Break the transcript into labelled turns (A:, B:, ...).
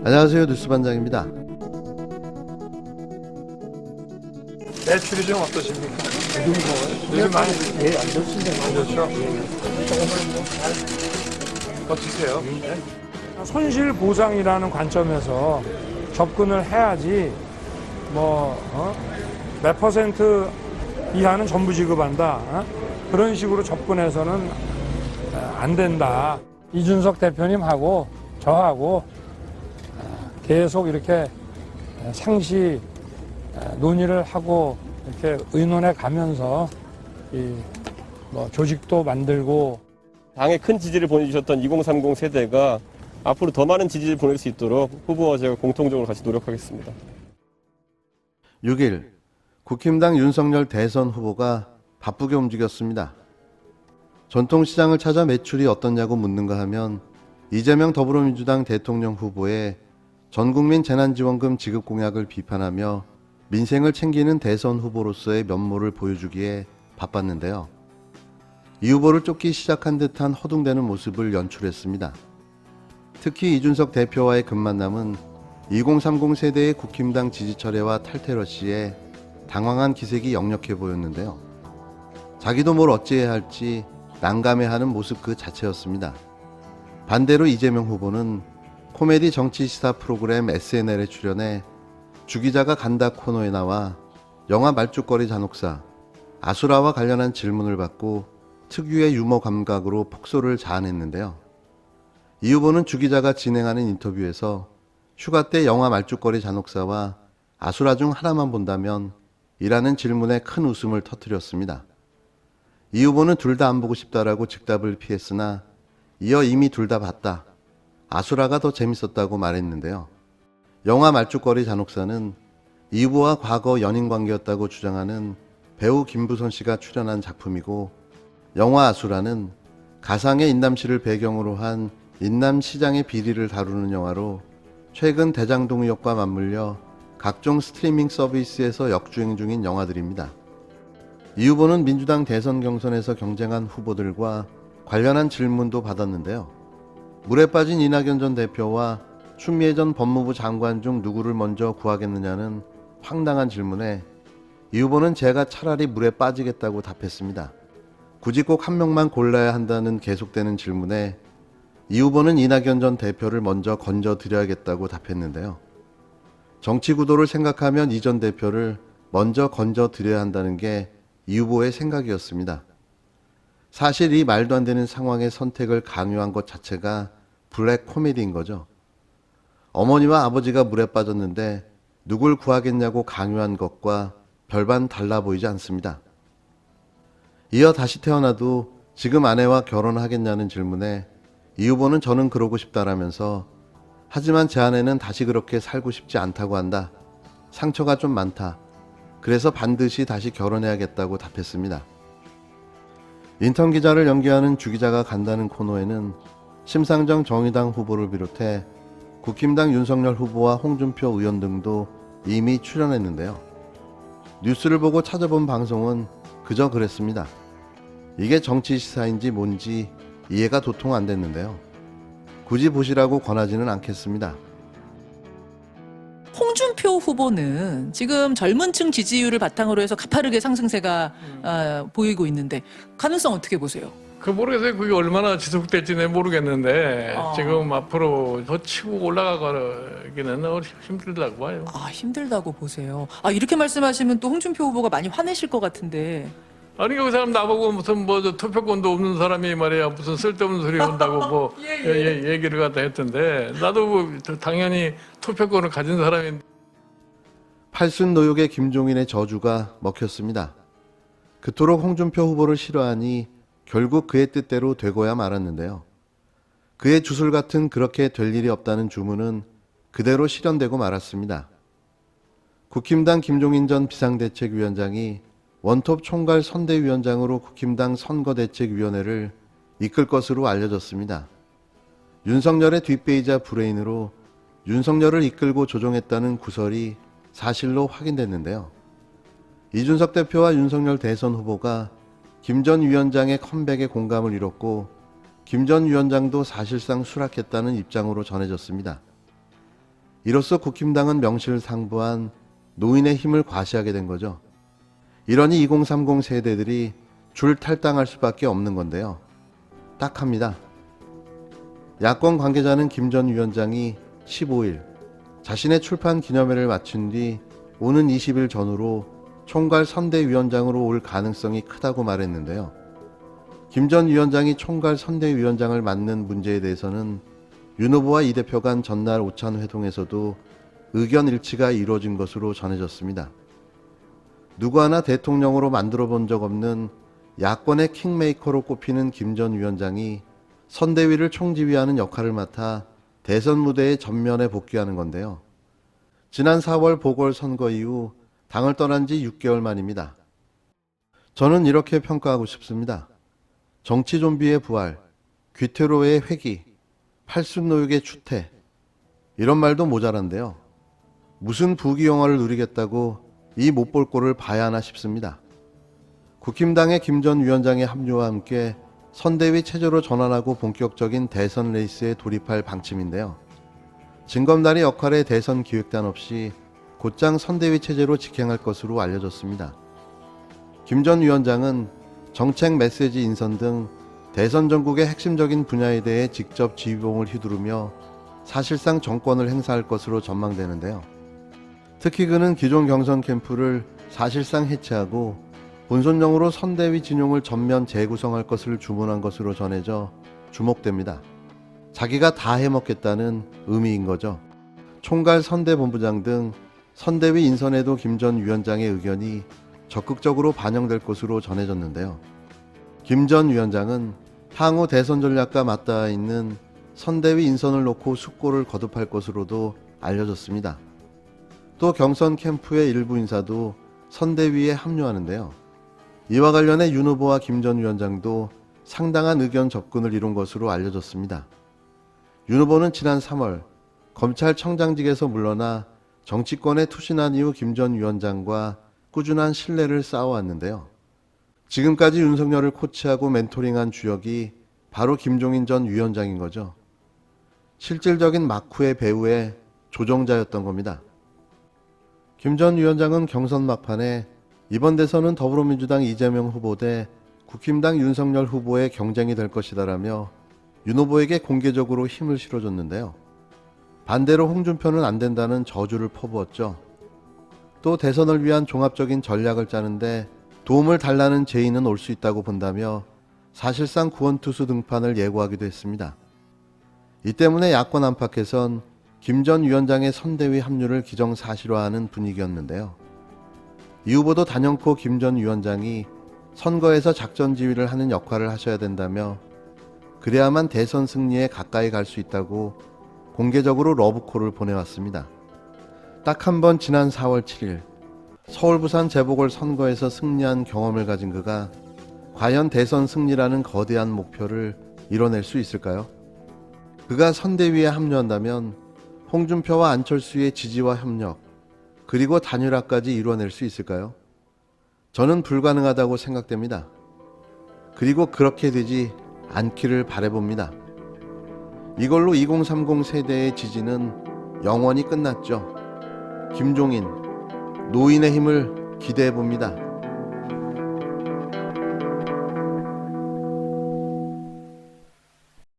A: 안녕하세요, 뉴스반장입니다.
B: 매출이 좀 어떠십니까? 요즘 많이 안 좋습니다. 안 좋죠? 어떠세요?
C: 손실 보상이라는 관점에서 접근을 해야지 몇 퍼센트 이하는 전부 지급한다, 그런 식으로 접근해서는 안 된다. 이준석 대표님하고 저하고 계속 이렇게 상시 논의를 하고 이렇게 의논해 가면서 조직도 만들고,
D: 당에 큰 지지를 보내주셨던 2030 세대가 앞으로 더 많은 지지를 보낼 수 있도록 후보와 제가 공통적으로 같이 노력하겠습니다.
A: 6일 국힘당 윤석열 대선 후보가 바쁘게 움직였습니다. 전통시장을 찾아 매출이 어떻냐고 묻는가 하면 이재명 더불어민주당 대통령 후보의 전국민 재난지원금 지급 공약을 비판하며 민생을 챙기는 대선 후보로서의 면모를 보여주기에 바빴는데요. 이 후보를 쫓기 시작한 듯한 허둥대는 모습을 연출했습니다. 특히 이준석 대표와의 급만남은 2030 세대의 국힘당 지지철회와 탈퇴러시에 당황한 기색이 역력해 보였는데요. 자기도 뭘 어찌해야 할지 난감해하는 모습 그 자체였습니다. 반대로 이재명 후보는 코미디 정치 시사 프로그램 SNL에 출연해 주기자가 간다 코너에 나와 영화 말죽거리 잔혹사, 아수라와 관련한 질문을 받고 특유의 유머 감각으로 폭소를 자아냈는데요. 이 후보는 주기자가 진행하는 인터뷰에서 휴가 때 영화 말죽거리 잔혹사와 아수라 중 하나만 본다면 이라는 질문에 큰 웃음을 터뜨렸습니다. 이 후보는 둘 다 안 보고 싶다라고 즉답을 피했으나 이어 이미 둘 다 봤다, 아수라가 더 재밌었다고 말했는데요. 영화 말죽거리 잔혹사는 이 후보와 과거 연인관계였다고 주장하는 배우 김부선 씨가 출연한 작품이고, 영화 아수라는 가상의 인남시를 배경으로 한 인남시장의 비리를 다루는 영화로 최근 대장동 의혹과 맞물려 각종 스트리밍 서비스에서 역주행 중인 영화들입니다. 이 후보는 민주당 대선 경선에서 경쟁한 후보들과 관련한 질문도 받았는데요. 물에 빠진 이낙연 전 대표와 추미애 전 법무부 장관 중 누구를 먼저 구하겠느냐는 황당한 질문에 이 후보는 제가 차라리 물에 빠지겠다고 답했습니다. 굳이 꼭 한 명만 골라야 한다는 계속되는 질문에 이 후보는 이낙연 전 대표를 먼저 건져드려야겠다고 답했는데요. 정치 구도를 생각하면 이 전 대표를 먼저 건져드려야 한다는 게 이 후보의 생각이었습니다. 사실 이 말도 안 되는 상황의 선택을 강요한 것 자체가 블랙 코미디인 거죠. 어머니와 아버지가 물에 빠졌는데 누굴 구하겠냐고 강요한 것과 별반 달라 보이지 않습니다. 이어 다시 태어나도 지금 아내와 결혼하겠냐는 질문에 이 후보는 저는 그러고 싶다라면서 하지만 제 아내는 다시 그렇게 살고 싶지 않다고 한다. 상처가 좀 많다. 그래서 반드시 다시 결혼해야겠다고 답했습니다. 인턴 기자를 연기하는 주기자가 간다는 코너에는 심상정 정의당 후보를 비롯해 국힘당 윤석열 후보와 홍준표 의원 등도 이미 출연했는데요. 뉴스를 보고 찾아본 방송은 그저 그랬습니다. 이게 정치 시사인지 뭔지 이해가 도통 안 됐는데요. 굳이 보시라고 권하지는 않겠습니다.
E: 홍준표 후보는 지금 젊은 층 지지율을 바탕으로 해서 가파르게 상승세가 보이고 있는데 가능성 어떻게 보세요?
B: 모르겠어요. 그게 얼마나 지속될지는 모르겠는데 지금 앞으로 더 치고 올라가기는 힘들다고 봐요.
E: 힘들다고 보세요. 이렇게 말씀하시면 또 홍준표 후보가 많이 화내실 것 같은데.
B: 아니 그 사람 나보고 무슨 투표권도 없는 사람이 말이야 무슨 쓸데없는 소리 한다고 얘기를 갖다 했던데, 나도 당연히 투표권을 가진 사람인데.
A: 팔순 노역의 김종인의 저주가 먹혔습니다. 그토록 홍준표 후보를 싫어하니 결국 그의 뜻대로 되고야 말았는데요. 그의 주술 같은 그렇게 될 일이 없다는 주문은 그대로 실현되고 말았습니다. 국힘당 김종인 전 비상대책위원장이 원톱 총괄 선대위원장으로 국힘당 선거대책위원회를 이끌 것으로 알려졌습니다. 윤석열의 뒷배이자 브레인으로 윤석열을 이끌고 조종했다는 구설이 사실로 확인됐는데요. 이준석 대표와 윤석열 대선 후보가 김 전 위원장의 컴백에 공감을 이뤘고 김 전 위원장도 사실상 수락했다는 입장으로 전해졌습니다. 이로써 국힘당은 명실상부한 노인의 힘을 과시하게 된 거죠. 이러니 2030 세대들이 줄 탈당할 수밖에 없는 건데요. 딱합니다. 야권 관계자는 김 전 위원장이 15일 자신의 출판 기념회를 마친 뒤 오는 20일 전후로 총괄 선대위원장으로 올 가능성이 크다고 말했는데요. 김 전 위원장이 총괄 선대위원장을 맡는 문제에 대해서는 윤 후보와 이 대표 간 전날 오찬 회동에서도 의견 일치가 이루어진 것으로 전해졌습니다. 누구 하나 대통령으로 만들어 본 적 없는 야권의 킹메이커로 꼽히는 김 전 위원장이 선대위를 총지휘하는 역할을 맡아 대선 무대에 전면에 복귀하는 건데요. 지난 4월 보궐선거 이후 당을 떠난 지 6개월 만입니다. 저는 이렇게 평가하고 싶습니다. 정치 좀비의 부활, 귀테로의 회귀, 팔순노육의 추태, 이런 말도 모자란데요. 무슨 부귀영화를 누리겠다고 이 못 볼 꼴을 봐야 하나 싶습니다. 국힘당의 김 전 위원장의 합류와 함께 선대위 체제로 전환하고 본격적인 대선 레이스에 돌입할 방침인데요. 징검다리 역할의 대선 기획단 없이 곧장 선대위 체제로 직행할 것으로 알려졌습니다. 김 전 위원장은 정책 메시지 인선 등 대선 전국의 핵심적인 분야에 대해 직접 지휘봉을 휘두르며 사실상 정권을 행사할 것으로 전망되는데요. 특히 그는 기존 경선 캠프를 사실상 해체하고 본선용으로 선대위 진용을 전면 재구성할 것을 주문한 것으로 전해져 주목됩니다. 자기가 다 해먹겠다는 의미인 거죠. 총괄 선대본부장 등 선대위 인선에도 김 전 위원장의 의견이 적극적으로 반영될 것으로 전해졌는데요. 김 전 위원장은 향후 대선 전략과 맞닿아 있는 선대위 인선을 놓고 숙고를 거듭할 것으로도 알려졌습니다. 또 경선 캠프의 일부 인사도 선대위에 합류하는데요. 이와 관련해 윤 후보와 김 전 위원장도 상당한 의견 접근을 이룬 것으로 알려졌습니다. 윤 후보는 지난 3월 검찰청장직에서 물러나 정치권에 투신한 이후 김 전 위원장과 꾸준한 신뢰를 쌓아왔는데요. 지금까지 윤석열을 코치하고 멘토링한 주역이 바로 김종인 전 위원장인 거죠. 실질적인 막후의 배우의 조정자였던 겁니다. 김 전 위원장은 경선 막판에 이번 대선은 더불어민주당 이재명 후보 대 국힘당 윤석열 후보의 경쟁이 될 것이다라며 윤 후보에게 공개적으로 힘을 실어줬는데요. 반대로 홍준표는 안 된다는 저주를 퍼부었죠. 또 대선을 위한 종합적인 전략을 짜는데 도움을 달라는 제의는 올 수 있다고 본다며 사실상 구원투수 등판을 예고하기도 했습니다. 이 때문에 야권 안팎에선 김 전 위원장의 선대위 합류를 기정사실화하는 분위기였는데요. 이 후보도 단연코 김 전 위원장이 선거에서 작전 지휘를 하는 역할을 하셔야 된다며 그래야만 대선 승리에 가까이 갈 수 있다고 공개적으로 러브콜을 보내왔습니다. 딱 한 번 지난 4월 7일 서울 부산 재보궐 선거에서 승리한 경험을 가진 그가 과연 대선 승리라는 거대한 목표를 이뤄낼 수 있을까요? 그가 선대위에 합류한다면 홍준표와 안철수의 지지와 협력 그리고 단일화까지 이뤄낼 수 있을까요? 저는 불가능하다고 생각됩니다. 그리고 그렇게 되지 않기를 바라봅니다. 이걸로 2030 세대의 지지는 영원히 끝났죠. 김종인, 노인의 힘을 기대해봅니다.